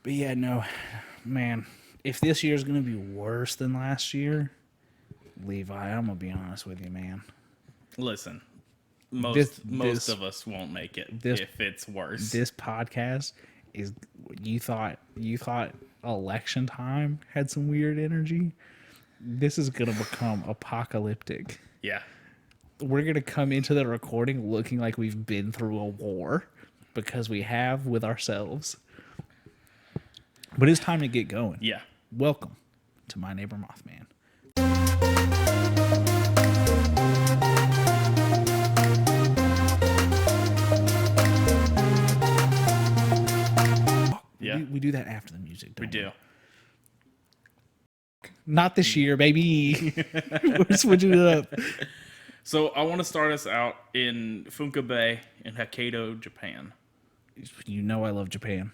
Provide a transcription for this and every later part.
But yeah, no, man. If this year's gonna be worse than last year, Levi, I'm gonna be honest with you, man. Listen, This most this of us won't make it this if it's worse. this podcast is. You thought election time had some weird energy. This is gonna become apocalyptic. Yeah. We're gonna come into the recording looking like we've been through a war because we have with ourselves. But it's time to get going. Yeah. Welcome to My Neighbor Mothman. Yeah. We do that after the music, don't We do. Not this year, baby. We're switching it up. So I want to start us out in Funka Bay in Hokkaido, Japan. You know I love Japan.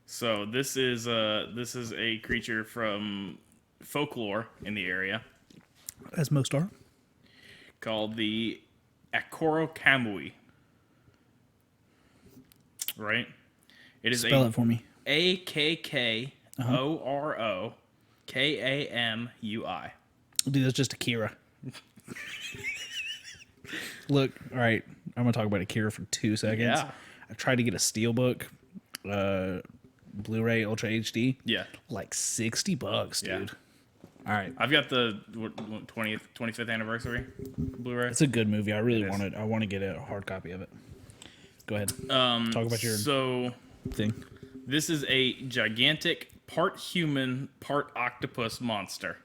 So this is a creature from folklore in the area As most are. called the Akkorokamui. Right? It is Spell it for me. Akkorokamui. Dude, that's just Akira. Look, all right. I'm going to talk about Akira for 2 seconds. Yeah. I tried to get a Steelbook, Blu-ray Ultra HD. Yeah. Like $60, Yeah. dude. All right. I've got the 25th anniversary Blu-ray. It's a good movie. I really It is. I want to get a hard copy of it. Go ahead. Talk about your thing. This is a gigantic, part human, part octopus monster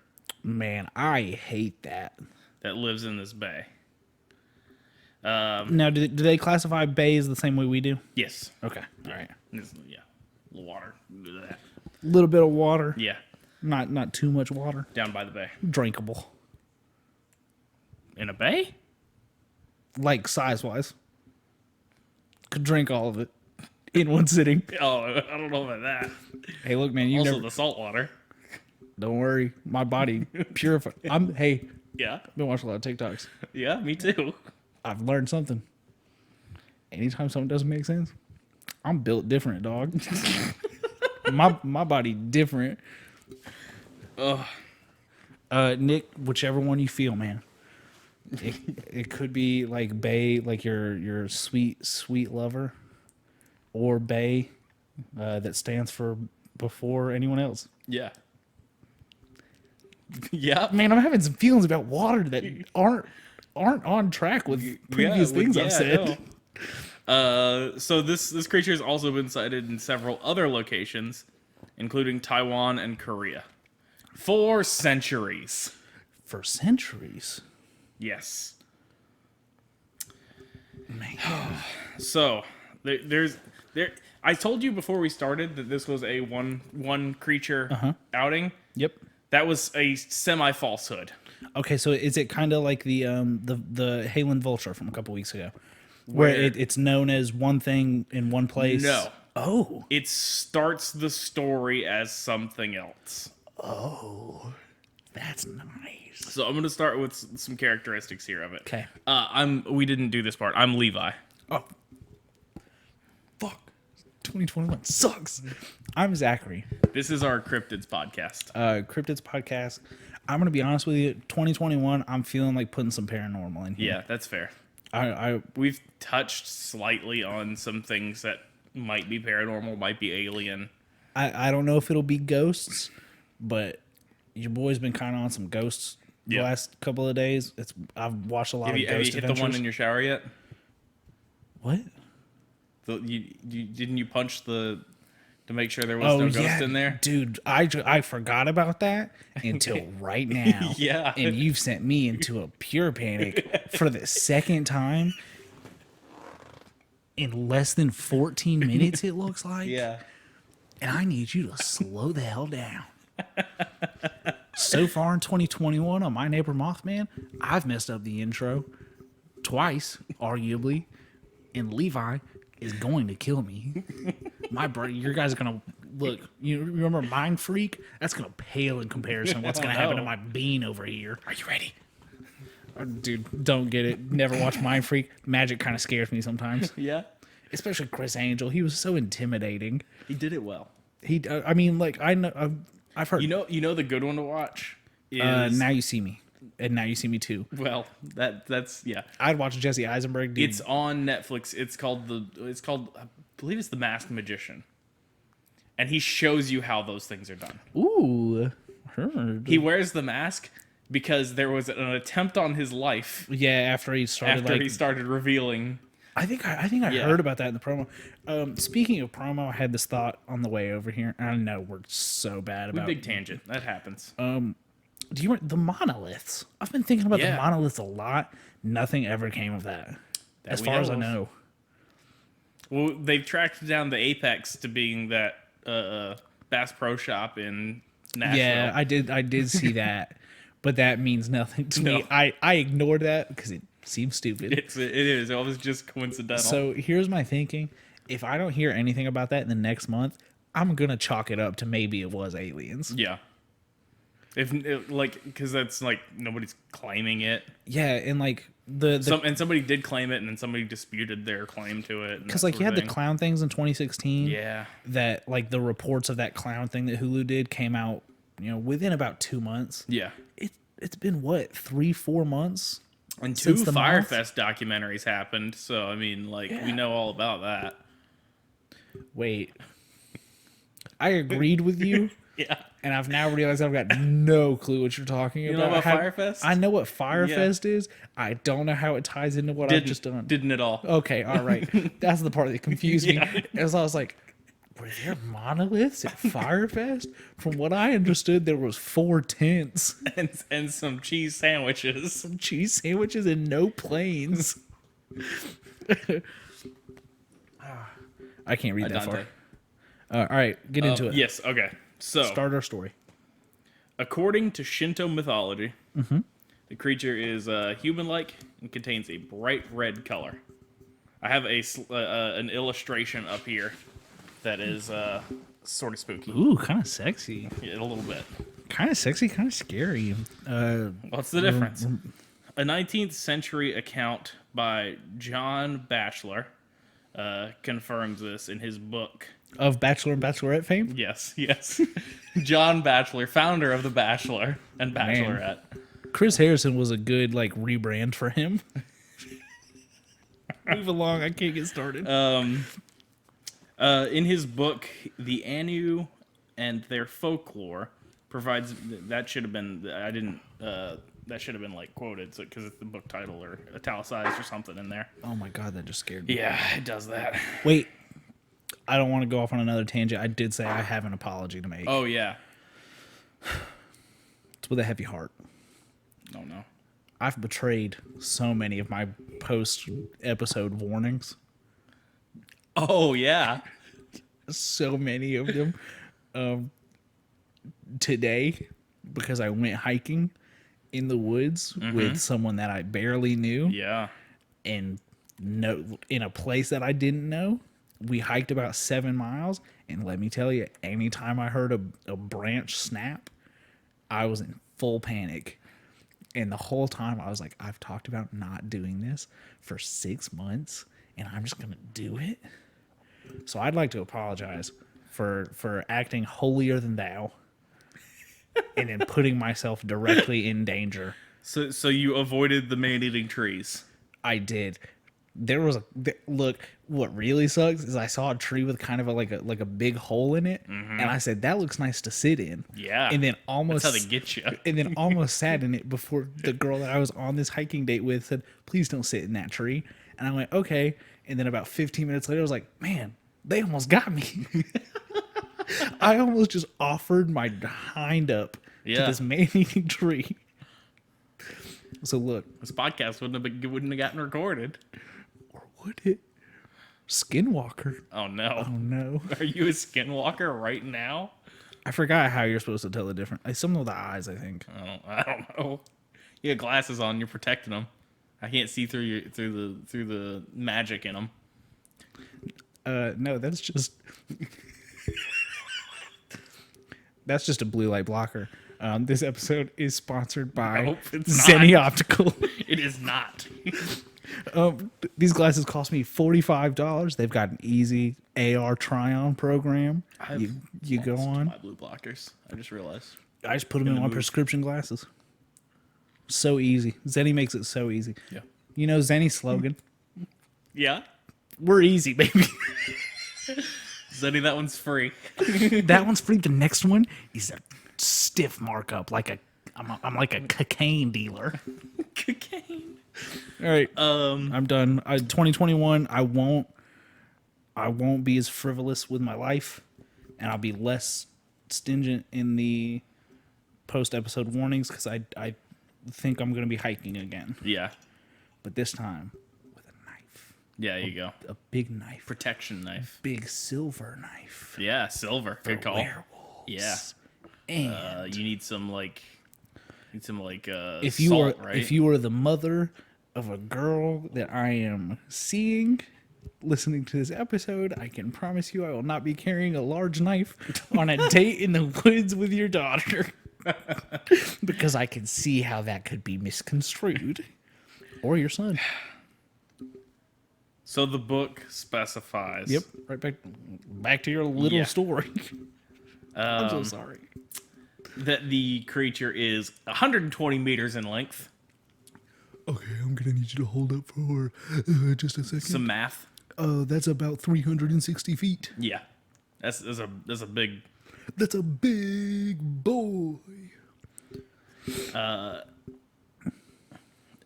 Man, I hate that. that lives in this bay. Now, do they classify bays the same way we do? Yes. Okay. All right. Yeah. Water. A little bit of water. Yeah. Not too much water. Down by the bay. Drinkable. In a bay? Like size-wise. Could drink all of it in one sitting. Oh, I don't know about that. Hey, look, man, you Also, never... the salt water. Don't worry. My body purified. Hey, Yeah. I've been watching a lot of TikToks. Yeah, me too. I've learned something. Anytime something doesn't make sense, I'm built different, dog. my body different. Ugh. Nick, whichever one you feel, man. It could be like Bay, like your sweet lover, or Bay, that stands for before anyone else. Yeah. Yeah. Man, I'm having some feelings about water that aren't on track with previous things I've said. So this creature has also been sighted in several other locations, including Taiwan and Korea, for centuries. For centuries. Yes. Man. So there's. I told you before we started that this was a one creature outing. Yep. That was a semi-falsehood. Okay, so is it kind of like the Halen Vulture from a couple weeks ago, where it's known as one thing in one place? No. Oh. It starts the story as something else. Oh. That's nice. So I'm going to start with some characteristics here of it. Okay. We didn't do this part. I'm Levi. Oh. Fuck. 2021 sucks. I'm Zachary. This is our Cryptids podcast. Cryptids podcast. I'm gonna be honest with you. 2021. I'm feeling like putting some paranormal in here. Yeah, that's fair. I We've touched slightly on some things that might be paranormal, might be alien. I don't know if it'll be ghosts, but your boy's been kind of on some ghosts the Yeah. last couple of days. I've watched a lot Have of you ghost hit adventures. the one in your shower yet? What? Didn't you punch to make sure there was no ghost in there? Dude, I forgot about that until right now. Yeah. And you've sent me into a pure panic for the second time in less than 14 minutes, it looks like. Yeah. And I need you to slow the hell down. So far in 2021 on My Neighbor Mothman, I've messed up the intro twice, arguably, and Levi is going to kill me. Your guys are gonna look. You remember Mind Freak? That's gonna pale in comparison to what's gonna happen to my bean over here. Are you ready? Dude, don't get it. Never watch Mind Freak. Magic kind of scares me sometimes, Yeah. especially Chris Angel. He was so intimidating. He did it well. I mean, like I know I've heard. You know the good one to watch is Now You See Me, and Now You See Me Too. well that's yeah. I'd watch Jesse Eisenberg. Dude. It's on Netflix. It's called I believe it's The Masked Magician, and he shows you how those things are done. Ooh, heard. He wears the mask because there was an attempt on his life Yeah, after he started revealing. I think I heard about that in the promo. Speaking of promo, I had this thought on the way over here. I know we're so bad about Big tangent. That happens. Do you remember the monoliths? I've been thinking about the Yeah. monoliths a lot. Nothing ever came of that, as we far as know I of. know. Well, they've tracked down the apex to being that Bass Pro Shop in Nashville. Yeah, I did see that, but that means nothing to me. No. I ignored that because it seems stupid. It is. It was just coincidental. So here's my thinking: if I don't hear anything about that in the next month, I'm gonna chalk it up to maybe it was aliens. yeah. Because that's like nobody's claiming it. Yeah, and like the And somebody did claim it, and then somebody disputed their claim to it. because like you had the thing. clown things in 2016. Yeah. That like the reports of that clown thing that Hulu did came out, within about 2 months. Yeah. It's been what 3-4 months. And two Since the moth? Firefest documentaries happened, so I mean, we know all about that. Wait, I agreed with you. Yeah. And I've now realized I've got no clue what you're talking about. know about Firefest? I know what Firefest is. I don't know how it ties into what I've just done. Didn't at all. Okay, all right. That's the part that confused me. Yeah. As I was like, were there monoliths at Firefest? From what I understood, there was 4 tents, And some cheese sandwiches. some cheese sandwiches, and no planes. I can't read that far. Dante. All right, get into it. Yes, okay. So, Start our story. according to Shinto mythology, the creature is human-like and contains a bright red color. I have an illustration up here that is sort of spooky. Ooh, kind of sexy. Yeah, a little bit. Kind of sexy, kind of scary. What's the difference? A 19th century account by John Batchelor confirms this in his book. Of Bachelor and Bachelorette fame? Yes. John Batchelor, founder of The Bachelor and Bachelorette. Chris Harrison was a good, rebrand for him. Move along, I can't get started. In his book, The Anu and Their Folklore provides that should have been that should have been quoted because it's the book title or italicized or something in there. Oh my god, that just scared me. Yeah, it does that. Wait, I don't want to go off on another tangent. I did say I have an apology to make. Oh yeah. It's with a heavy heart. Oh no. I've betrayed so many of my post-episode warnings. Oh yeah. So many of them. Today, because I went hiking in the woods with someone that I barely knew. Yeah. And in a place that I didn't know. We hiked about 7 miles, and let me tell you, anytime I heard a branch snap, I was in full panic. And the whole time I was like, I've talked about not doing this for 6 months, and I'm just gonna do it. So I'd like to apologize for acting holier than thou, and then putting myself directly in danger. So you avoided the man-eating trees. I did. There was look. What really sucks is I saw a tree with kind of a big hole in it, and I said that looks nice to sit in. Yeah. And then almost That's how they get you. And then almost sat in it before the girl that I was on this hiking date with said, "Please don't sit in that tree." And I went, "Okay." And then about 15 minutes later, I was like, "Man, they almost got me." I almost just offered my hind up to this man-eating tree. So look, This podcast wouldn't have gotten recorded. or would it? Skinwalker. Oh no. Oh no. Are you a skinwalker right now? I forgot how you're supposed to tell the difference. Something with the eyes, I think. I don't know. You got glasses on. You're protecting them. I can't see through the magic in them. No, that's just that's just a blue light blocker. This episode is sponsored by Nope, it's Zenny not. Optical. It is not. These glasses cost me $45. They've got an easy AR try-on program. You go on. my blue blockers. I just realized. I just put them in my prescription glasses. So easy. Zenny makes it so easy. Yeah. You know Zenny's slogan? Yeah. We're easy, baby. Zenny, that one's free. That one's free. The next one is a stiff markup, I'm like a cocaine dealer. Cocaine. All right, I'm done. 2021. I won't be as frivolous with my life, and I'll be less stingent in the post-episode warnings because I think I'm going to be hiking again, Yeah. but this time with a knife. Yeah, there you go. A big knife, Protection knife. big silver knife. Yeah, silver. Good call. Werewolves. Yeah. And You need some if you salt, are right? if you are the mother of a girl that I am seeing listening to this episode, I can promise you I will not be carrying a large knife on a date in the woods with your daughter. Because I can see how that could be misconstrued. Or your son. So the book specifies. Yep. Right back to your little story. I'm so sorry. That the creature is 120 meters in length. Okay, I'm gonna need you to hold up for just a second. Some math. That's about 360 feet. Yeah. That's a big. That's a big boy. And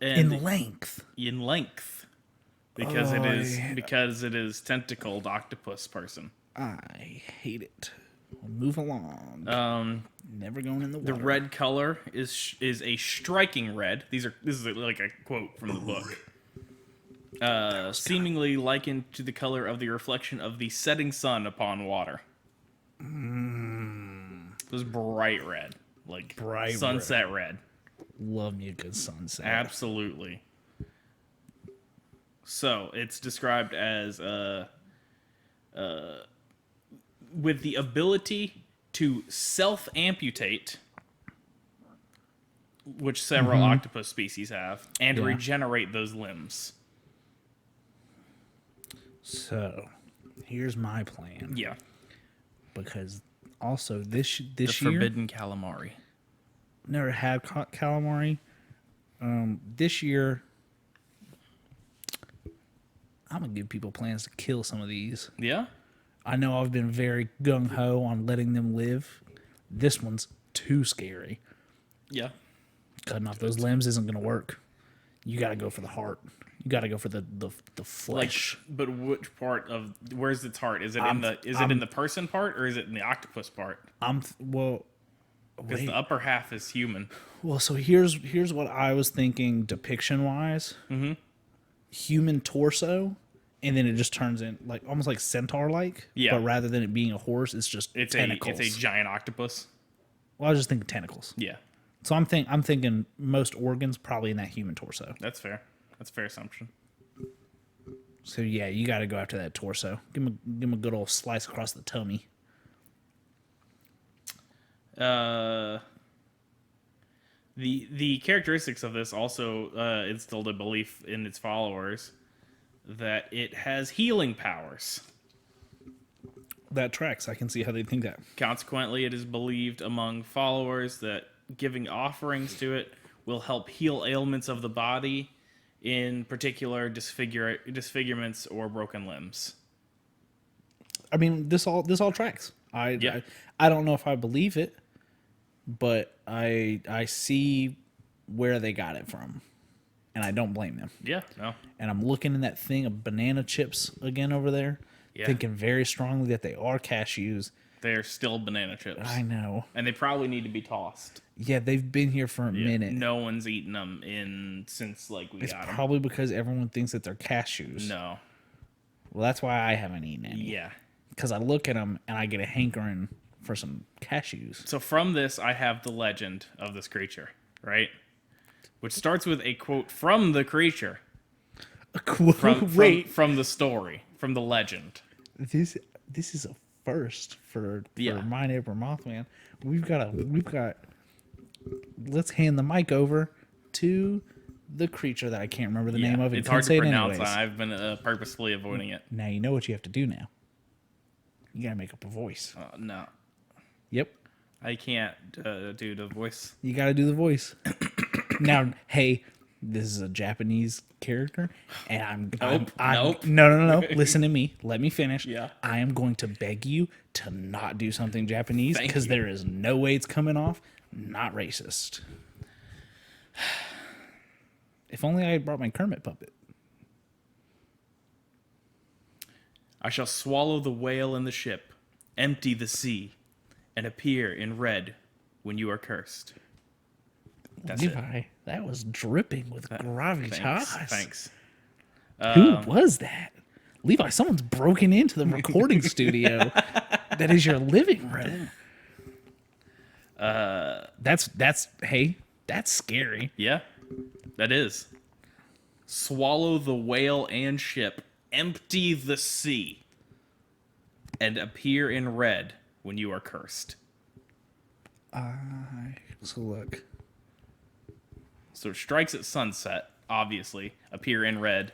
In length. in length. Because it is tentacled octopus person. I hate it. Move along. Never going in the water. The red color is a striking red. This is like a quote from the book. Seemingly likened to the color of the reflection of the setting sun upon water. It was bright red, like Bright sunset red. Love me a good sunset. Absolutely. So it's described as with the ability to self-amputate, which several octopus species have, and Yeah. regenerate those limbs. So, here's my plan. Yeah. Because also this The year, forbidden calamari. never had calamari. This year, I'm gonna give people plans to kill some of these. Yeah? I know I've been very gung ho on letting them live. This one's too scary. Yeah. Cutting off those limbs isn't gonna work. You gotta go for the heart. You gotta go for the flesh. But which part of where's its heart? Is it in the person part or is it in the octopus part? Well, Because the upper half is human. Well, so here's what I was thinking depiction wise. Mm-hmm. Human torso, and then it just turns in like almost like centaur like. Yeah. But rather than it being a horse, it's just tentacles. It's a giant octopus. Well, I was just thinking tentacles. Yeah. So I'm thinking most organs probably in that human torso. That's fair. That's a fair assumption. So yeah, you got to go after that torso. Give him a good old slice across the tummy. The characteristics of this also instilled a belief in its followers that it has healing powers. That tracks. I can see how they think that. Consequently, it is believed among followers that giving offerings to it will help heal ailments of the body, in particular disfigurements or broken limbs. I mean, this all tracks. I don't know if I believe it, but I see where they got it from, and I don't blame them. Yeah, no. And I'm looking in that thing of banana chips again over there, thinking very strongly that they are cashews. They're still banana chips. I know. And they probably need to be tossed. Yeah, they've been here for a minute. No one's eaten them since we It's got them. probably because everyone thinks that they're cashews. No. Well, that's why I haven't eaten any. Yeah. Because I look at them and I get a hankering for some cashews. So from this, I have the legend of this creature, right? Which starts with a quote from the creature. A quote. From the story, from the legend. This is a first for My Neighbor Mothman. We've got let's hand the mic over to the creature that I can't remember the Yeah, name of. it's Couldn't hard say to it pronounce. anyways. I've been purposefully avoiding it. Now you know what you have to do now. You gotta make up a voice. No, Yep. I can't do the voice. You gotta do the voice. Now, hey, this is a Japanese character, and Nope. No. Listen to me. Let me finish. Yeah. I am going to beg you to not do something Japanese Thank because you. there is no way it's coming off not racist. If only I had brought my Kermit puppet. I shall swallow the whale in the ship, empty the sea, and appear in red when you are cursed. That's it. Levi, that was dripping with gravitas. Thanks. Who was that? Levi, someone's broken into the recording studio that is your living room. That's scary. Yeah, that is. Swallow the whale and ship, empty the sea, and appear in red when you are cursed. So look. So it strikes at sunset, obviously, appear in red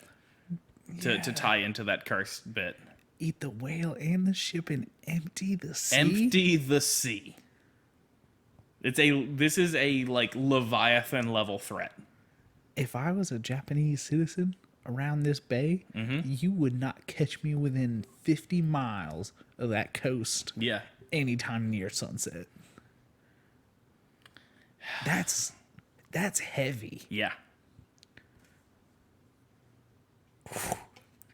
to tie into that cursed bit. Eat the whale and the ship and empty the sea. Empty the sea. This is a like Leviathan level threat. If I was a Japanese citizen around this bay, you would not catch me within 50 miles of that coast Yeah. anytime near sunset. That's heavy. Yeah.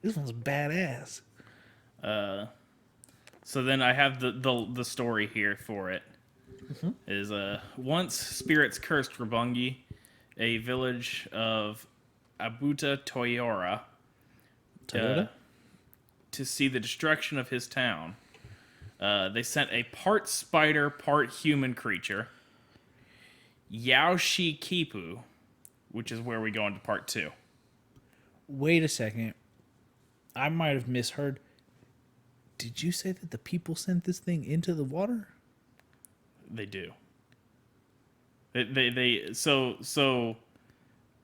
This one's badass. So then I have the story here for it. Is once spirits cursed Rabungi, a village of Abuta Toyora, Toyota? to see the destruction of his town. They sent a part spider, part human creature, Yaoshi Kipu, which is where we go into part 2. Wait a second. I might have misheard. Did you say that the people sent this thing into the water? They do. So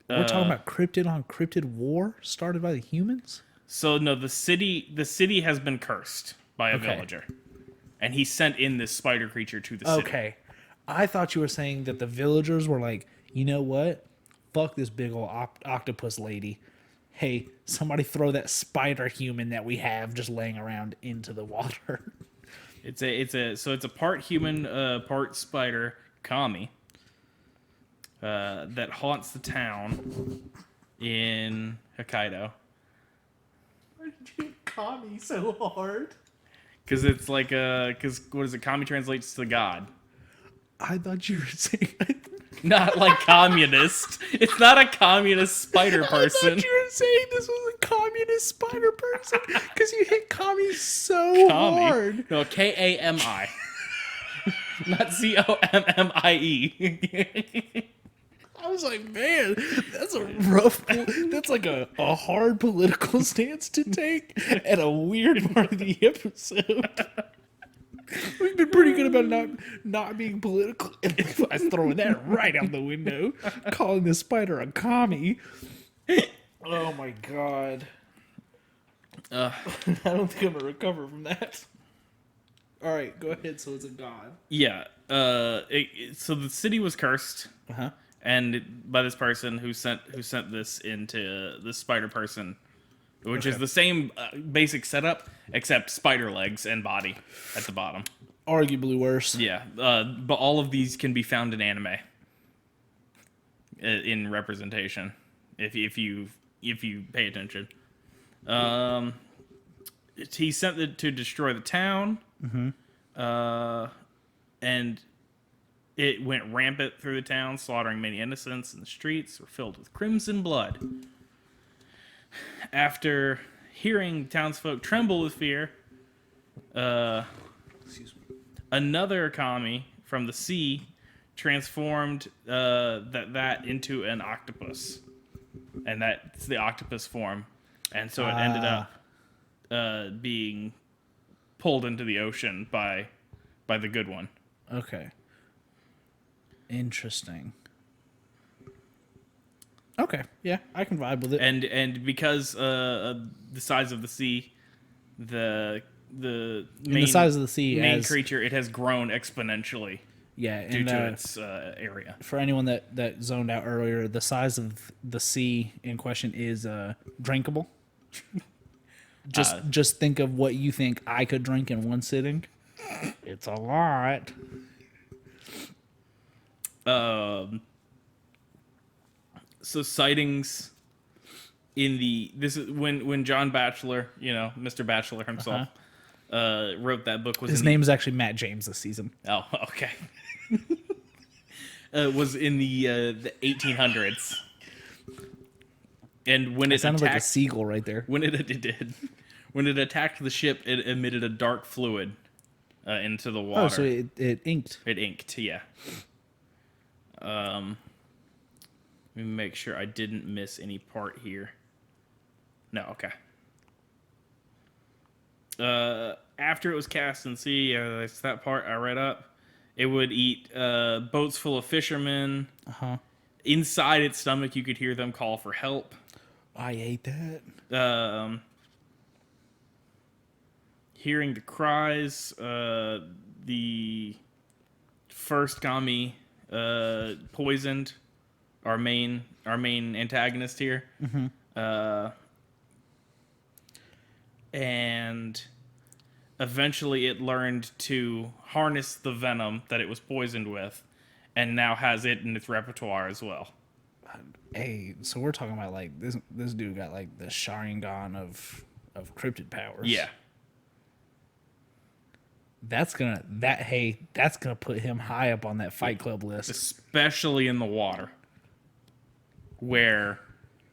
We're talking about cryptid on cryptid war started by the humans? So no, the city has been cursed by a Okay. villager, and he sent in this spider creature to the city. Okay. I thought you were saying that the villagers were like, you know what? Fuck this big old octopus lady. Hey, somebody throw that spider human that we have just laying around into the water. It's a part human, part spider kami that haunts the town in Hokkaido. Why did you hit Kami so hard? Because it's like because what is it? Kami translates to God. I thought you were saying. Not like communist. It's not a communist spider person. I thought you were saying this was a communist spider person because you hit Kami so hard. No, Kami. Not Commie. I was like, man, that's a rough. That's like a hard political stance to take at a weird part of the episode. We've been pretty good about not being political. And Levi's throwing that right out the window, calling this spider a commie. Oh my god. I don't think I'm gonna recover from that. All right, go ahead. So it's a god. Yeah. So the city was cursed, and by this person who sent this into the spider person, which is the same basic setup except spider legs and body at the bottom. Arguably worse. Yeah, but all of these can be found in anime in representation if you pay attention. He sent it to destroy the town, and it went rampant through the town, slaughtering many innocents, and the streets were filled with crimson blood. After hearing townsfolk tremble with fear, another kami from the sea transformed that into an octopus, and that's the octopus form, and so it ended up being pulled into the ocean by the good one. Okay. Interesting. Okay, yeah, I can vibe with it. And because the size of the sea, the And the size of the sea main as creature, it has grown exponentially yeah, due and to its area. for anyone that zoned out earlier, the size of the sea in question is drinkable. Just think of what you think I could drink in one sitting. It's a lot. So sightings in this is when John Batchelor, Mr. Batchelor himself, wrote that book. His name is actually Matt James this season. Oh, okay. Was in the 1800s, and when it Sounded attacked, like a seagull right there. when it did, when it attacked the ship, it emitted a dark fluid into the water. Oh, so it inked. It inked, yeah. Let me make sure I didn't miss any part here. No, okay. After it was cast in sea, that's that part I read up. It would eat boats full of fishermen. Inside its stomach, you could hear them call for help. I ate that. Hearing the cries, the first kami poisoned our main antagonist here, and eventually it learned to harness the venom that it was poisoned with, and now has it in its repertoire as well. Hey, so we're talking about like this dude got like the Sharingan of cryptid powers. Yeah. That's gonna put him high up on that Fight Club list. Especially in the water, where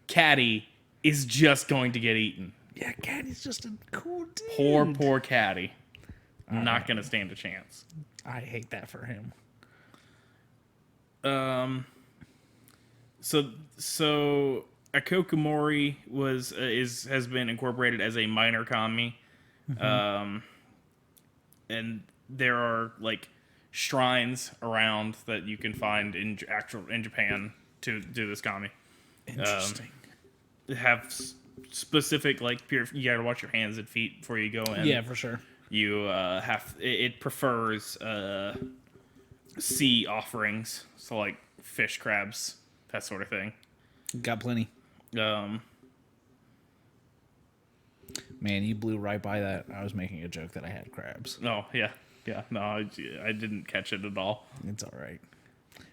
Caddy is just going to get eaten. Yeah, Caddy's just a cool dude. Poor Caddy. Not going to stand a chance. I hate that for him. So Akkorokamui has been incorporated as a minor kami. And there are like shrines around that you can find in Japan to do this kami. Interesting. Have specific like you gotta watch your hands and feet before you go in. Yeah, for sure. You it prefers sea offerings, so like fish, crabs, that sort of thing. Got plenty. Man, you blew right by that. I was making a joke that I had crabs. Oh yeah. No, I didn't catch it at all. It's all right.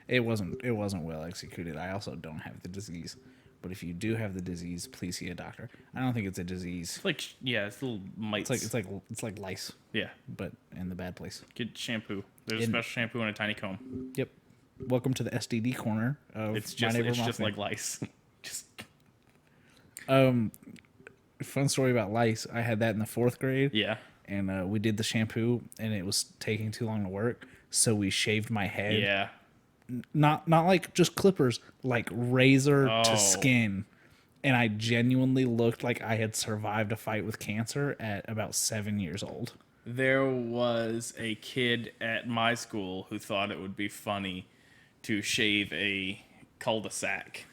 It wasn't well executed. I also don't have the disease. But if you do have the disease, please see a doctor. I don't think it's a disease. It's like it's little mites. It's like lice. Yeah, but in the bad place. Get shampoo. There's a special shampoo and a tiny comb. Yep. Welcome to the STD corner of it's just like lice. Just fun story about lice. I had that in the 4th grade. Yeah. And we did the shampoo, and it was taking too long to work, so we shaved my head. Yeah. Not like just clippers, like razor to skin. And I genuinely looked like I had survived a fight with cancer at about 7 years old. There was a kid at my school who thought it would be funny to shave a cul-de-sac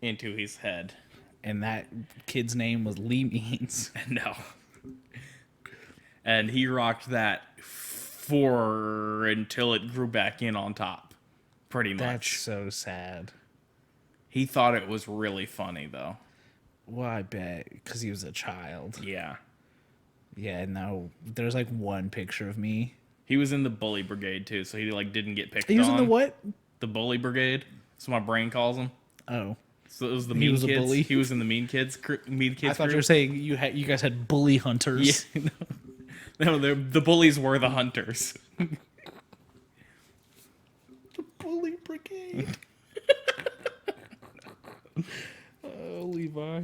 into his head. And that kid's name was Lee Means. No. And he rocked that until it grew back in on top. Pretty much. That's so sad. He thought it was really funny, though. Well, I bet, because he was a child. Yeah. Yeah, no. There's like one picture of me. He was in the bully brigade, too, so he like didn't get picked on. He was in the what? The bully brigade. That's what my brain calls him. Oh. So it was the mean kids. He was a bully? He was in the mean kids I thought you were saying you guys had bully hunters. Yeah, no, the bullies were the hunters. The bully brigade. Oh, Levi.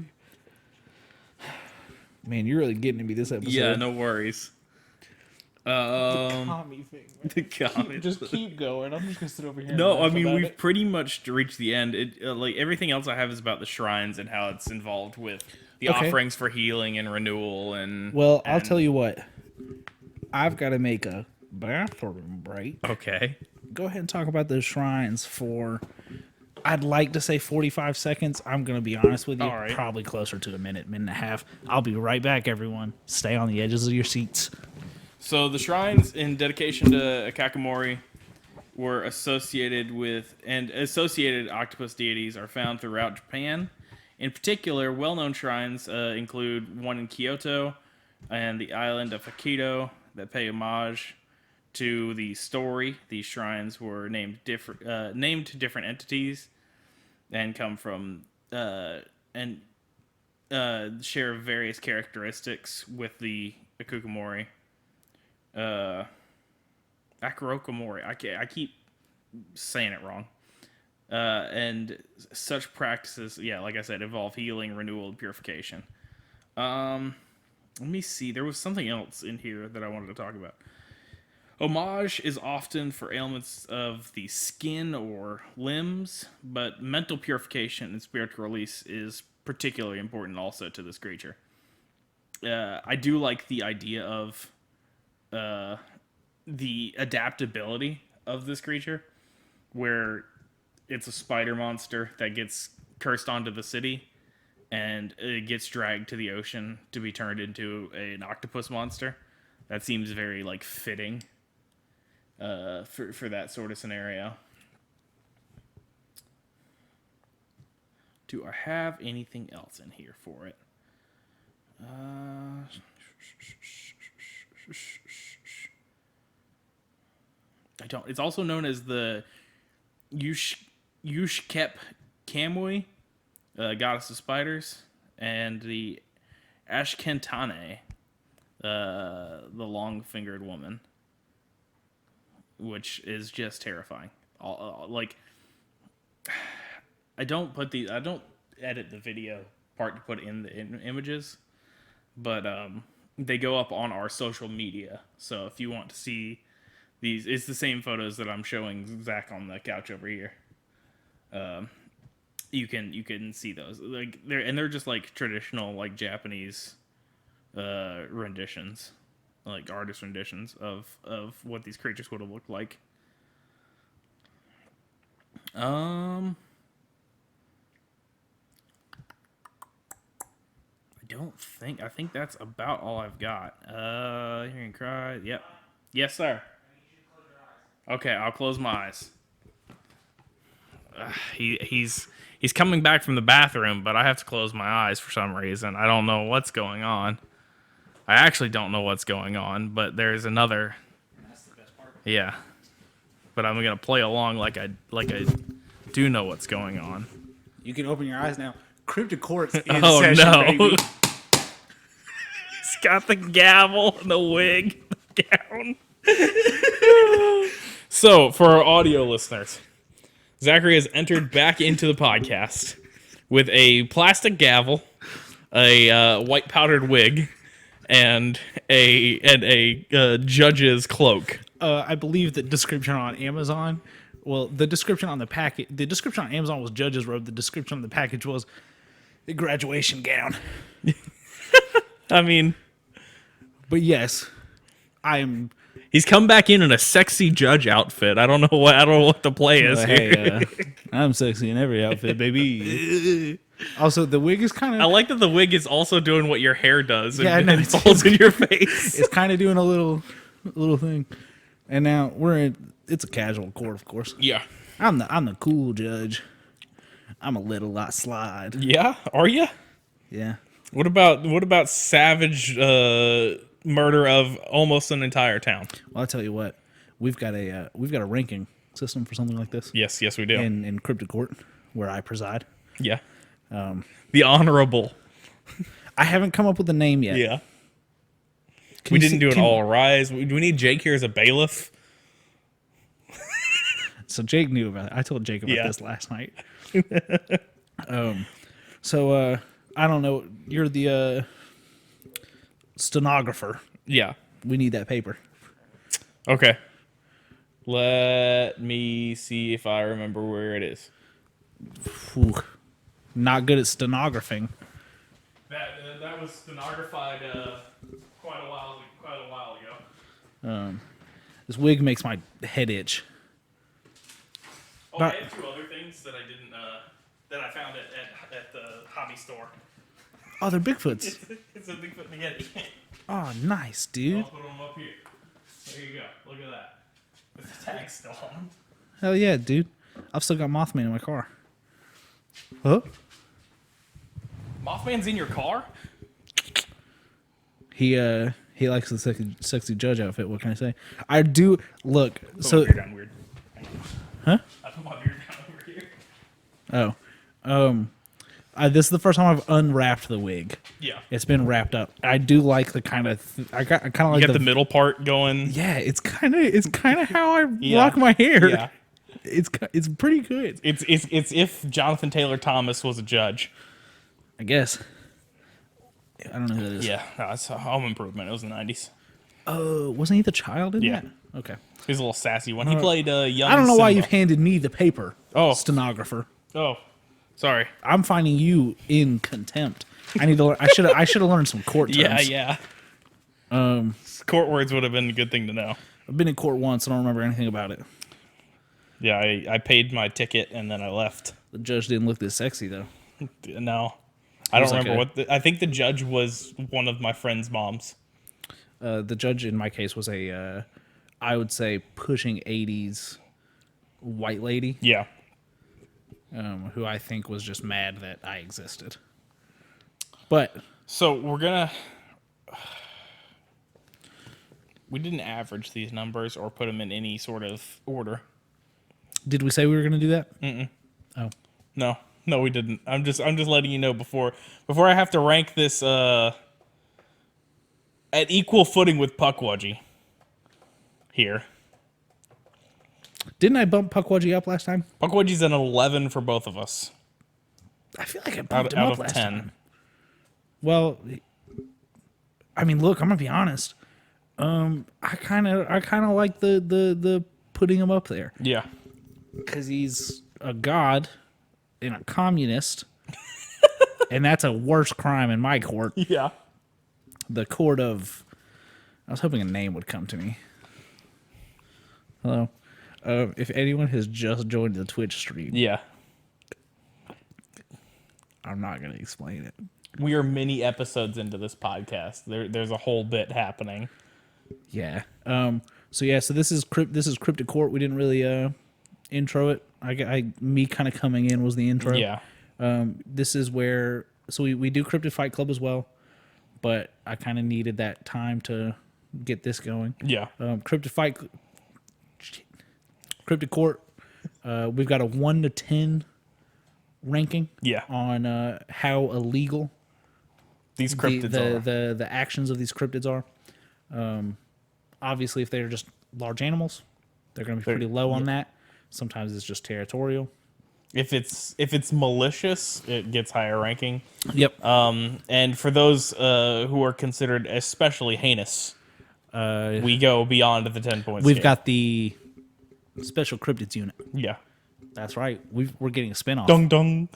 Man, you're really getting to me this episode. Yeah, no worries. The commie thing. Man. The commie. Just keep going. I'm just gonna sit over here. No, I mean we've pretty much reached the end. Like everything else I have is about the shrines and how it's involved with the offerings for healing and renewal and. Well, I'll tell you what. I've got to make a bathroom break. Okay. Go ahead and talk about the shrines for. I'd like to say 45 seconds. I'm going to be honest with you. All right. Probably closer to a minute, minute and a half. I'll be right back, everyone. Stay on the edges of your seats. So the shrines in dedication to Akkorokamui were associated with, and associated octopus deities are found throughout Japan. In particular, well-known shrines include one in Kyoto and the island of Hokkaido that pay homage to the story. These shrines were named to different entities and come from and share various characteristics with the Akkorokamui. Akkorokamui. I keep saying it wrong. And such practices, yeah, like I said, involve healing, renewal, and purification. Let me see. There was something else in here that I wanted to talk about. Homage is often for ailments of the skin or limbs, but mental purification and spiritual release is particularly important also to this creature. I do like the idea of the adaptability of this creature, where it's a spider monster that gets cursed onto the city, and it gets dragged to the ocean to be turned into an octopus monster. That seems very like fitting for that sort of scenario. Do I have anything else in here for it? I don't. It's also known as the Akkorokamui, goddess of spiders, and the Ashkentane, the long-fingered woman, which is just terrifying. Like, I don't edit the video part to put in the images, but they go up on our social media. So if you want to see these, it's the same photos that I'm showing Zach on the couch over here. You can see those, like they're just like traditional like Japanese renditions, like artist renditions of what these creatures would have looked like. I think that's about all I've got. Hearing cries. Yep. Yes, sir. Okay, I'll close my eyes. He's coming back from the bathroom, but I have to close my eyes for some reason. I don't know what's going on. I actually don't know what's going on, but there's another. That's the best part. Yeah. But I'm gonna play along like I do know what's going on. You can open your eyes now. Cryptic Court's in Oh session, no! baby. He's got the gavel, and the wig, the gown. So, for our audio listeners, Zachary has entered back into the podcast with a plastic gavel, a white powdered wig, and a judge's cloak. I believe the description on Amazon. Well, the description on the package. The description on Amazon was judge's robe. The description on the package was a graduation gown. I mean, but yes, I am. He's come back in a sexy judge outfit. I don't know what the play is here. Hey, I'm sexy in every outfit, baby. Also, the wig is kind I of. like that the wig is also doing what your hair does and, Yeah, no, and falls in your face. It's kind of doing a little thing. And now it's a casual court, of course. Yeah. I'm the cool judge. I'm a little lot slide. Yeah? Are you? Yeah. What about savage murder of almost an entire town? Well, I'll tell you what. We've got a ranking system for something like this. Yes, we do. In Cryptic Court, where I preside. Yeah. The honorable. I haven't come up with a name yet. Yeah. We didn't do an all rise. Do we need Jake here as a bailiff? So Jake knew about it. I told Jake about this last night. So I don't know. You're the stenographer. Yeah. We need that paper. Okay. Let me see if I remember where it is. Whew. Not good at stenographing. That was stenographed quite a while ago. This wig makes my head itch. Oh, I have 2 other things that I didn't that I found at the hobby store. Oh, they're Bigfoots. It's a Bigfoot spaghetti. Oh, nice, I'll dude. put them up here. There you go. Look at that. With the tag still on. Hell yeah, dude. I've still got Mothman in my car. Huh? Mothman's in your car? He likes the sexy judge outfit. What can I say? I do look. So Weird down weird. huh? I put my beard down over here. Oh, this is the first time I've unwrapped the wig. Yeah. It's been wrapped up. I do like the kind of. I kind of like You got the middle part going. Yeah, it's kind of how I rock my hair. Yeah. It's pretty good. It's if Jonathan Taylor Thomas was a judge. I guess. I don't know who that is. Yeah, no, it's a home improvement. It was the 90s. Oh, wasn't he the child in Yeah. that? Okay. He was a little sassy one. He played young I don't know why Simba. you've handed me the paper. Oh. Stenographer. Oh, sorry. I'm finding you in contempt. I need to learn. I should have learned some court terms. Yeah. Court words would have been a good thing to know. I've been in court once. I don't remember anything about it. Yeah, I paid my ticket and then I left. The judge didn't look this sexy though. No, I don't like remember I think the judge was one of my friend's moms. The judge in my case was I would say pushing 80s white lady. Yeah. Who I think was just mad that I existed. But So we didn't average these numbers or put them in any sort of order. did we say we were going to do that? Mm-mm. Oh. No, we didn't. I'm just letting you know before I have to rank this at equal footing with Puckwudgie here. Didn't I bump Puckwudgie up last time? Puckwudgie's an 11 for both of us. I feel like I bumped him Out up of last 10. time. Well, I mean, look, I'm gonna be honest. I kind of like the putting him up there Yeah. because he's a god and a communist, and that's a worse crime in my court. Yeah. The court of. I was hoping a name would come to me. Hello. If anyone has just joined the Twitch stream, Yeah. I'm not gonna explain it. We are many episodes into this podcast. There's a whole bit happening. Yeah. So this is Cryptic Court. We didn't really intro it. Me kind of coming in was the intro. Yeah. This is where we do Cryptid Fight Club as well, but I kind of needed that time to get this going. Yeah. Cryptid Court. We've got a 1 to 10 ranking. Yeah. On how illegal These cryptids are. the actions of these cryptids are. Obviously, if they're just large animals, they're going to be pretty low on that. Sometimes it's just territorial. If it's malicious, it gets higher ranking. Yep. And for those who are considered especially heinous, we go beyond the 10 points. We've got the Special Cryptids unit. Yeah. That's right. We're getting a spinoff. Dung dung.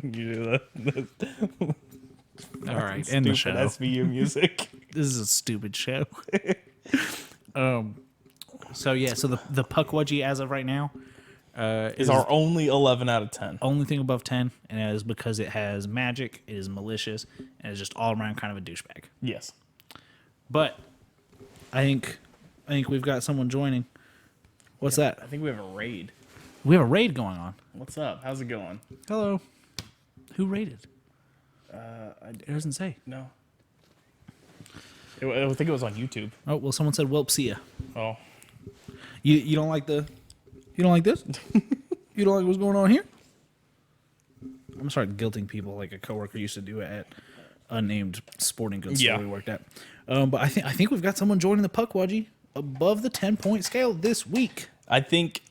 You do that. All right, end the show. SVU music. This is a stupid show. So the Puckwudgie as of right now is our only 11 out of 10. Only thing above 10, and that is because it has magic, it is malicious, and it's just all around kind of a douchebag. Yes. But I think we've got someone joining. What's that? I think we have a raid. We have a raid going on. What's up? How's it going? Hello. Who raided? It doesn't say. No. I think it was on YouTube. Oh, well, someone said, "Welp, see ya." Oh. You don't like this? You don't like what's going on here? I'm gonna start guilting people like a coworker used to do at unnamed sporting goods store we worked at. But I think we've got someone joining the Puckwudgie above the 10-point scale this week. I think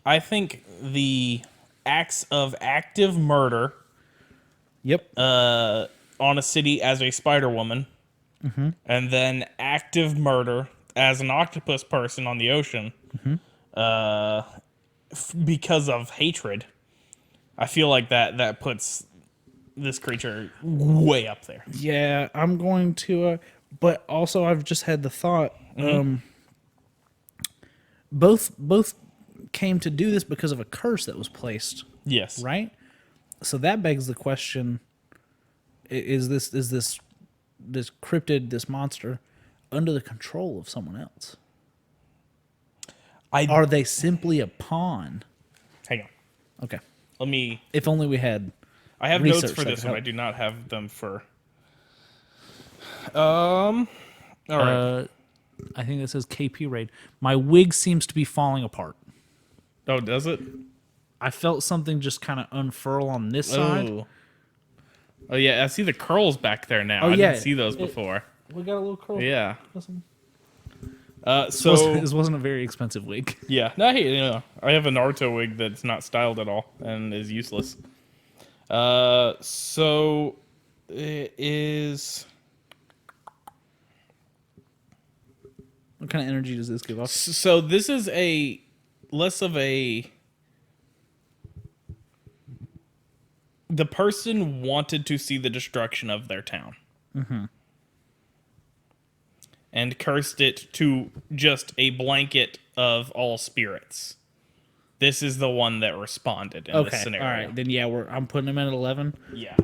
the acts of active murder. Yep. On a city as a Spider Woman, and then active murder as an octopus person on the ocean, because of hatred. I feel like that puts this creature way up there. Yeah, I'm going to. But also, I've just had the thought. Both came to do this because of a curse that was placed, Yes. right? So that begs the question: is this cryptid, this monster, under the control of someone else? Are they simply a pawn? Hang on. Okay. Let me. If only we had. I have notes research for that this could one. I help. do not have them for. All right. I think it says KP raid. My wig seems to be falling apart. Oh, does it? I felt something just kind of unfurl on this side. Oh. Oh yeah, I see the curls back there now. Oh, I yeah. didn't see those before. We got a little curl. Yeah. Listen. So This wasn't a very expensive wig. yeah, no, hey, I have a Naruto wig that's not styled at all and is useless. So it is. What kind of energy does this give off? So this is a less of a. The person wanted to see the destruction of their town. Mm-hmm. And cursed it to just a blanket of all spirits. This is the one that responded in this scenario. All right. Then yeah, I'm putting him at 11. Yeah.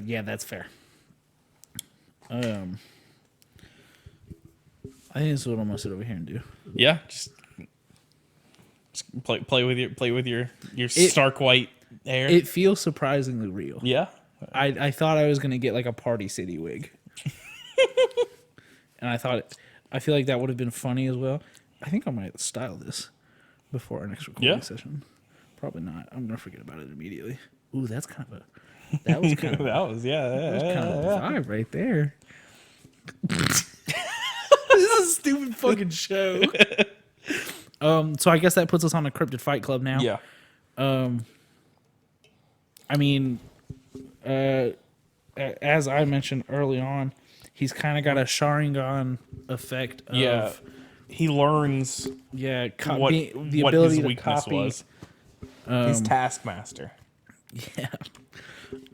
Yeah, that's fair. I think this is what I'm gonna sit over here and do. Yeah. Just play with your stark white hair. It feels surprisingly real. Yeah. I thought I was gonna get like a Party City wig, and I feel like that would have been funny as well. I think I might style this before our next recording session. Probably not. I'm gonna forget about it immediately. Ooh, that was kind of that was kind of a vibe right there. This is a stupid fucking show. So I guess that puts us on a cryptid fight club now. Yeah. I mean, as I mentioned early on, he's kind of got a Sharingan effect. Of, he learns the what ability his to weakness copy. was. He's Taskmaster. Yeah,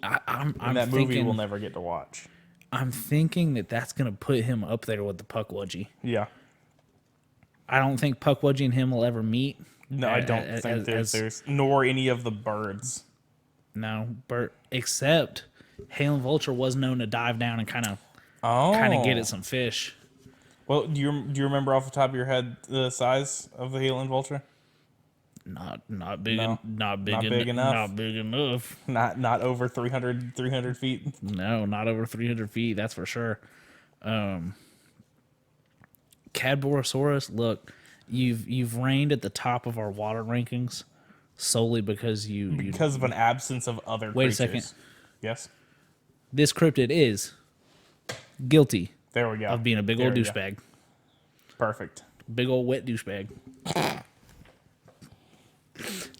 I'm And that thinking, movie we'll never get to watch. I'm thinking that's gonna put him up there with the Puckwudgie. Yeah. I don't think Puckwudgie and him will ever meet. No, I don't think there's nor any of the birds. No, except Halen Vulture was known to dive down and kind of get at some fish. Well, do you remember off the top of your head the size of the Halen Vulture? Not big No. not big Not big enough. Not big enough. Not over 300 feet. No, not over 300 feet. That's for sure. Cadborosaurus, look, you've reigned at the top of our water rankings solely because because of an absence of other Wait a creatures. second. Yes. This cryptid is guilty There we go. of being a big old There we go. douchebag. Perfect. Big old wet douchebag.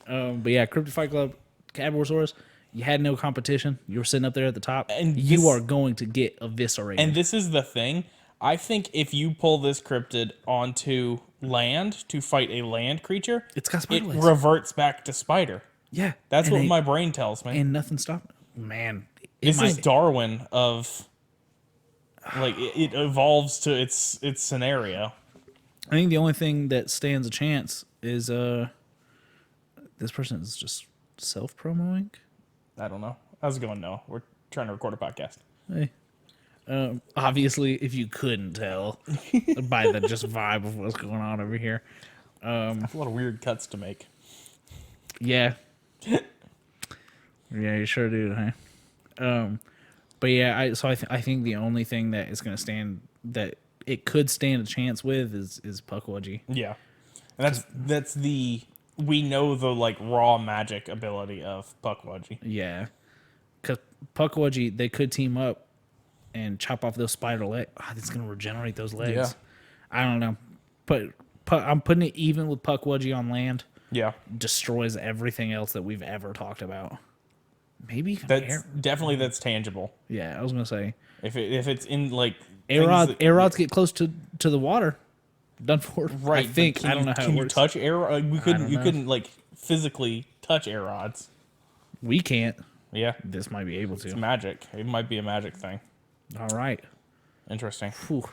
But yeah, Cryptid Fight Club, Cadborosaurus, you had no competition. You were sitting up there at the top. And you this- are going to get eviscerated. And this is the thing. I think if you pull this cryptid onto land to fight a land creature, It's got it spider legs. reverts back to spider. Yeah. That's and what they- my brain tells me. And nothing stopped. Man. This is Darwin of like it evolves to its scenario. I think the only thing that stands a chance is this person is just self-promoting. I don't know. I was going no. We're trying to record a podcast. Hey. Obviously, if you couldn't tell by the just vibe of what's going on over here. A lot of weird cuts to make. Yeah. Yeah, you sure do, huh? But yeah, I think the only thing that is going to stand that it could stand a chance with is Puckwudgie. Yeah, and that's the we know the like raw magic ability of Puckwudgie. Yeah, because Puckwudgie, they could team up and chop off those spider legs. Oh, it's going to regenerate those legs. Yeah. I don't know, but I'm putting it even with Puckwudgie on land. Yeah, Destroys everything else that we've ever talked about. Maybe even that's definitely that's tangible. Yeah, I was gonna say If it's in like air rods get close to the water, done for. right? I think I don't know how can it you works. touch air? You know. couldn't like physically touch air rods. We can't. Yeah, This might be able to. it's magic. It might be a magic thing. All right. Interesting. Whew.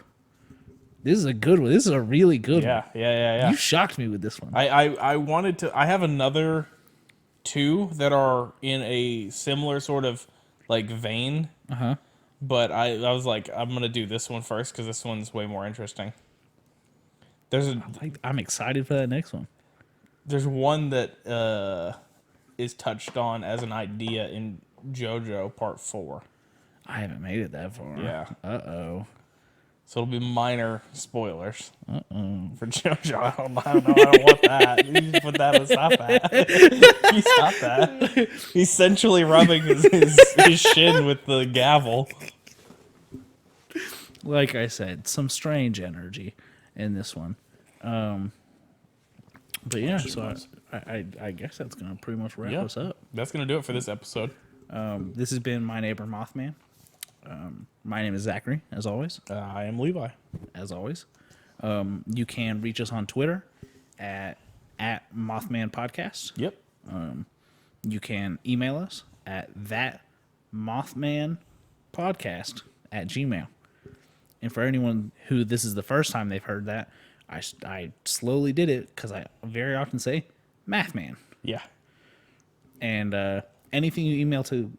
This is a good one. This is a really good one. Yeah. You shocked me with this one. I wanted to. I have another two that are in a similar sort of like vein. But I was like, I'm gonna do this one first because this one's way more interesting. I'm excited for that next one. There's one that is touched on as an idea in JoJo Part 4. I haven't made it that far. Yeah. Uh-oh. So it'll be minor spoilers. For JoJo. I don't know. I don't want that. You just put that. Stop that. You stop that. He's sensually rubbing his shin with the gavel. Like I said, some strange energy in this one. But yeah, so I guess that's going to pretty much wrap us up. That's going to do it for this episode. This has been My Neighbor Mothman. My name is Zachary, as always. I am Levi. As always. You can reach us on Twitter at Mothman Podcast. Yep. You can email us at thatmothmanpodcast@gmail.com. And for anyone who this is the first time they've heard that, I slowly did it because I very often say Mathman. Yeah. And anything you email to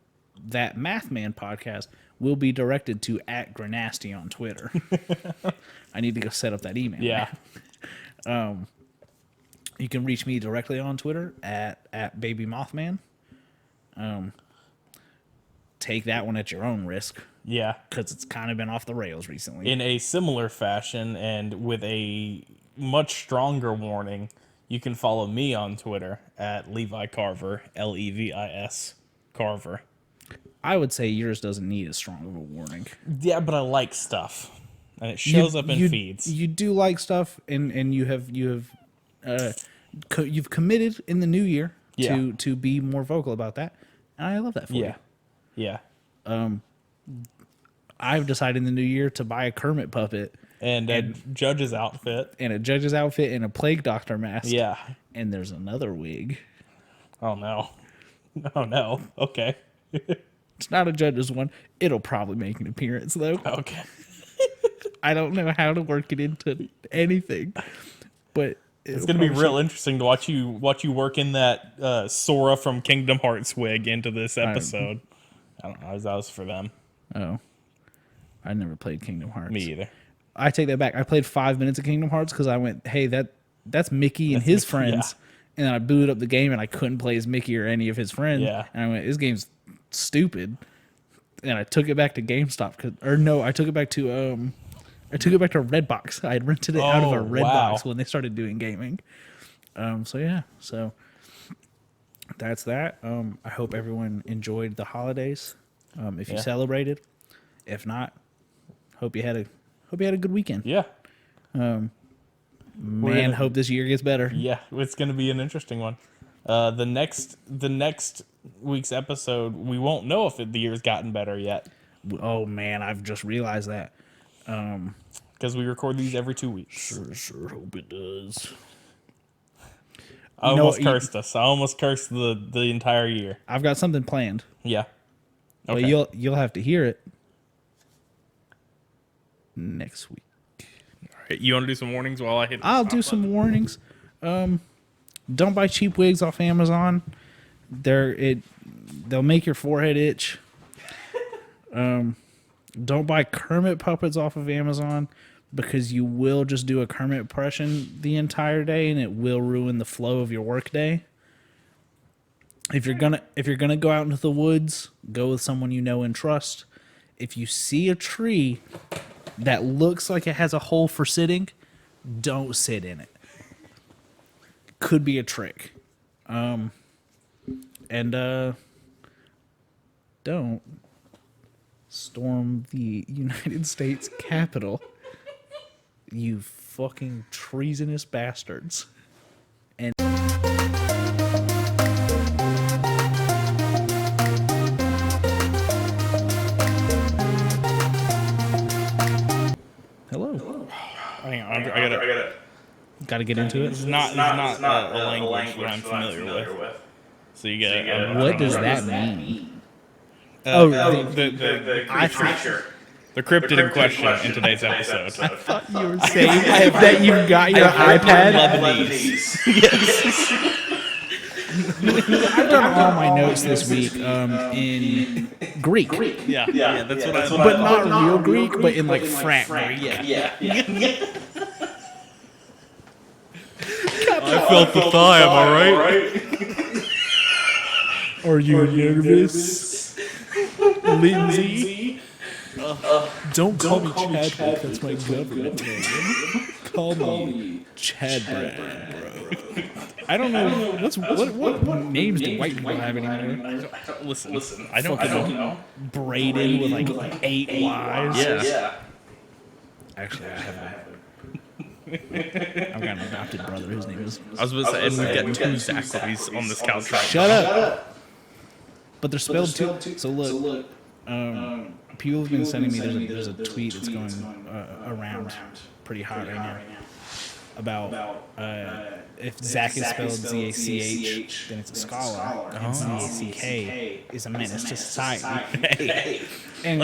that Mathman podcast will be directed to @Granasty on Twitter. I need to go set up that email. Yeah. You can reach me directly on Twitter at Baby Mothman. Take that one at your own risk. Yeah. Because it's kind of been off the rails recently. In a similar fashion and with a much stronger warning, you can follow me on Twitter at Levi Carver, Levis Carver. I would say yours doesn't need as strong of a warning. Yeah, but I like stuff. And it shows up in feeds. You do like stuff, and you've committed in the new year to be more vocal about that. And I love that for you. Yeah. I've decided in the new year to buy a Kermit puppet and a judge's outfit. And a judge's outfit and a plague doctor mask. Yeah. And there's another wig. Oh, no. Oh, no. Okay. It's not a judge's one. It'll probably make an appearance, though. Okay. I don't know how to work it into anything. But it's going to be real interesting to watch you work in that Sora from Kingdom Hearts wig into this episode. I don't know. That was for them. Oh. I never played Kingdom Hearts. Me either. I take that back. I played 5 minutes of Kingdom Hearts because I went, hey, that's Mickey and his friends. Yeah. And then I booted up the game and I couldn't play as Mickey or any of his friends. Yeah. And I went, this game's stupid. And I took it back to GameStop. I took it back to Redbox. I had rented it out of a Redbox when they started doing gaming. So that's that. I hope everyone enjoyed the holidays. If you celebrated, if not, hope you had a good weekend. Yeah. Hope this year gets better. Yeah, it's going to be an interesting one. The next week's episode, we won't know if the year's gotten better yet. Oh man, I've just realized that. Because we record these every 2 weeks. Sure hope it does. I almost cursed us. I almost cursed the entire year. I've got something planned. Yeah. Okay. But you'll have to hear it next week. All right. You want to do some warnings while I hit? I'll do some warnings. Don't buy cheap wigs off Amazon. They'll make your forehead itch. Don't buy Kermit puppets off of Amazon because you will just do a Kermit impression the entire day and it will ruin the flow of your work day. If you're gonna go out into the woods, go with someone you know and trust. If you see a tree that looks like it has a hole for sitting, don't sit in it. Could be a trick. Don't storm the United States Capitol. You fucking treasonous bastards. And hello. Hang on, I gotta get into it. It's not a language that I'm familiar with. So you gotta. What does that mean? The creature. The cryptid in question in today's episode. I thought you were saying that you got your iPad. Lebanese. I've done all my notes this week in Greek. Yeah, that's what I thought. But not real Greek, but in like frat Greek. I felt the thigh, am I right? Are you nervous, Lindsay? Don't call me Chadwick, that's my government name. Call me Chadbrad, bro. I don't know, what names do white people have anymore? Listen, I don't know. Braden with like 8 Y's? Yeah. Actually, I have I've got an adopted brother, his name is... I was about to say, and we've got 2 Zacharies on this couch right Shut up! But they're spelled too. So look, people have been sending me. There's a tweet that's going around pretty hot right now about if Zach is spelled Z-A-C-H, then it's a scholar, and Z-A-C-K is a menace to society. and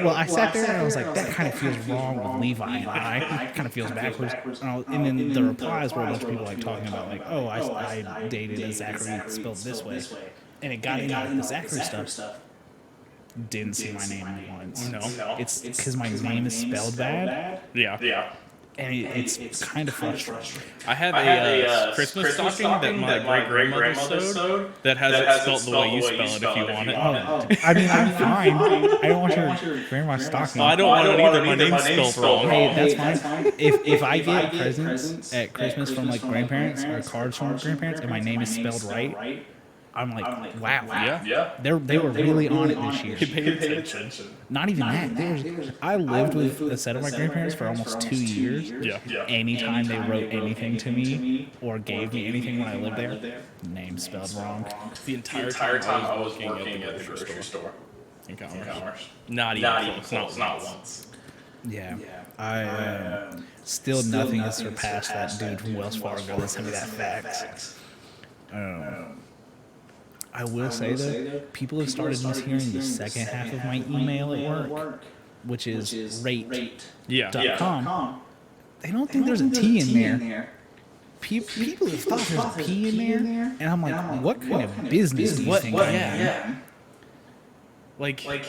well, I sat there and I was like, that kind of feels wrong with Levi and I. It kind of feels backwards. And then the replies were a bunch of people like talking about like, oh, I dated a Zachary spelled this way. And it got into the Zachary stuff. Didn't see my name once. No. It's because my name is spelled bad. Yeah. And it's kind of frustrating. I have a Christmas stocking that my great-grandmother sewed that has it spelled the way you spell it if you want it. I mean, I'm fine. I don't want your grandma's stocking. I don't want it either. My name's spelled wrong. Hey, that's fine. If I get presents at Christmas from like grandparents or cards from grandparents and my name is spelled right, I'm like, wow. Yeah. They were really on it this year. They paid attention. Not even that. I lived with a set of my grandparents for almost 2 years. Yeah. Anytime they wrote anything to me or gave me anything when I lived there, name spelled wrong. The entire time I was working at the grocery store in Commerce. Not even close. Not once. Yeah. I still nothing has surpassed that dude from Wells Fargo that sent me that fax. I will say though, people have started mishearing the second half of my email at work, which is rate.com. They don't think there's a T in there. People have thought there's a P in there, and I'm like, what kind of business do you think I'm in? Like I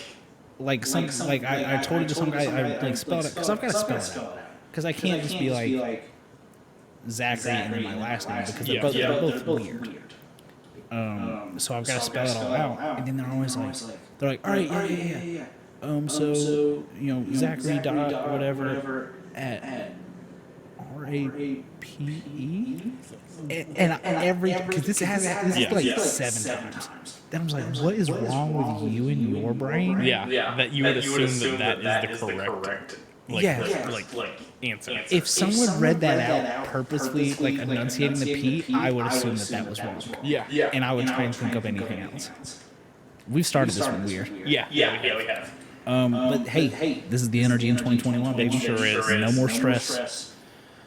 told it to some guy, I like spelled it, because I've got to spell it out. Because I can't just be like Zachary and then my last name, because they're both weird. So I've got to spell it all out, and then they're always like, all right, yeah. So Zachary dot whatever at RAPE, and every because this is like 7 times. Then I was like, what is wrong with you and your brain? Yeah. That you would assume that is the correct. Answer. If someone read that out purposefully, like enunciating the P, I would assume that was wrong. Yeah. And I would try and think of anything else. We've started this one weird. Yeah, we have. But hey, this is the energy in 2021, baby. Sure is. No more stress.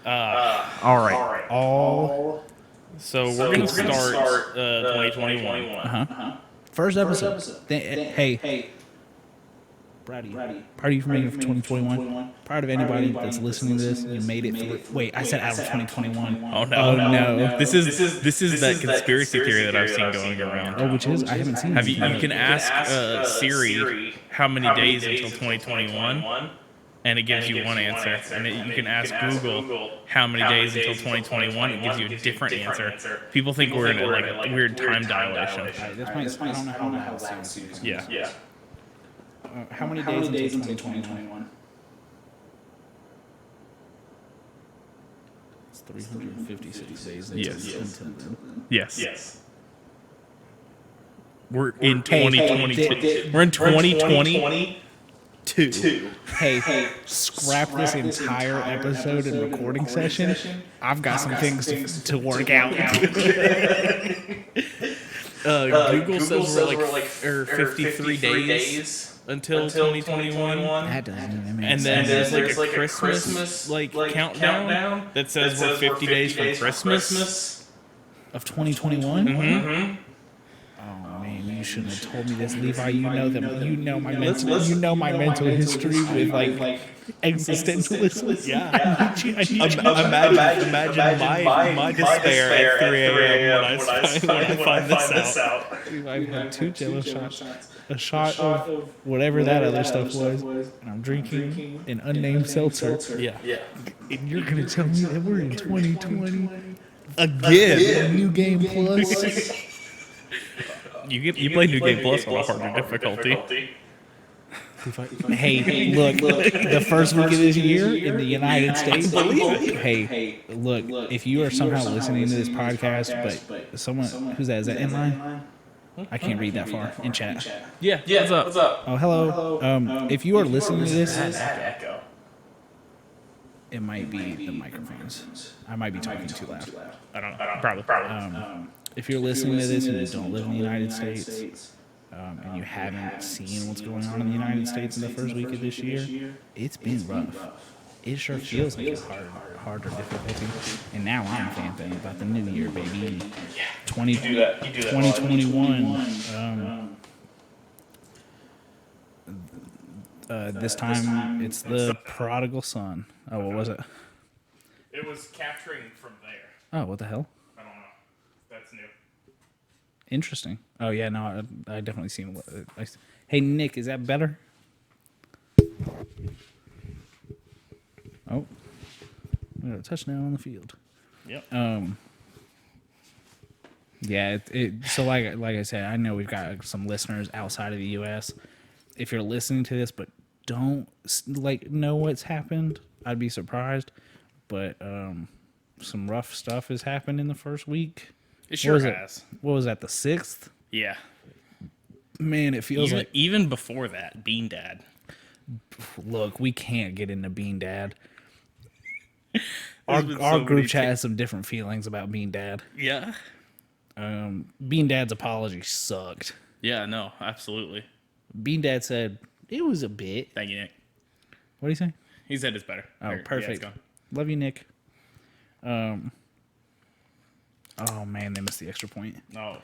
All right. So we're going to start 2021. First episode. Hey. Proud of you for making it for 2021. Proud of anybody that's listening to this. You made it through. Wait, I said out of 2021. Oh no. This is that conspiracy theory that I've seen going around. Oh, which is? I haven't seen it. You can ask Siri how many days until 2021, and it gives you one answer. And you can ask Google how many days until 2021, it gives you a different answer. People think we're in a weird time dilation. I don't know how that sounds. Yeah. How many days until 2021? It's 356 days. Yes. We're in 2022. We're in 2022. Hey, scrap this entire episode and recording session. I've got some things to work out. Google says we're like 53 days. Until 2021. That doesn't even make and sense. then there's like a Christmas countdown that says we're 50 days from Christmas of 2021. Oh man, you shouldn't have told me this, Levi. You know them. You know my mental. You know my mental history with like existentialism. Yeah. I need you to know. Imagine my despair at 3 a.m. when I find this out. I've had 2 Jello shots, a shot of whatever that other stuff was, and I'm drinking an unnamed seltzer. Yeah. And you're gonna tell me that we're in 2020 Again. New Game Plus? You play New Game Plus on a harder difficulty. Hey, look, the first week of this year in the United States. Hey, look, if you are somehow listening to this podcast, but someone, who's that? Is that inline? I can't read that far in chat. Yeah. What's up? Oh, hello. If you are listening to this, Echo. it might be the microphones. I might be talking too loud. I don't know. Probably. If you're listening to this and you don't live in the United States, and you haven't seen what's going on in the United States in the first week of this year, it's been rough. It sure feels like a harder difficulty. And now I'm vamping about the new year, baby. 2021. This time it's the prodigal son. Oh, what was it? It was capturing from there. Oh, what the hell? I don't know. That's new. Interesting. Oh yeah, no, I definitely seen. Hey Nick, is that better? Oh, we got a touchdown on the field. Yep. Yeah. So like I said, I know we've got some listeners outside of the U.S. If you're listening to this, but don't know what's happened, I'd be surprised. But some rough stuff has happened in the first week. It sure has. What was that? The 6th? Yeah. Man, it feels like even before that, Bean Dad. Look, we can't get into Bean Dad. Our group chat has some different feelings about Bean Dad. Yeah. Bean Dad's apology sucked. Yeah, no, absolutely. Bean Dad said it was a bit. Thank you, Nick. What do you say? He said it's better. Oh, perfect. Yeah, love you, Nick. Oh man, they missed the extra point. Oh.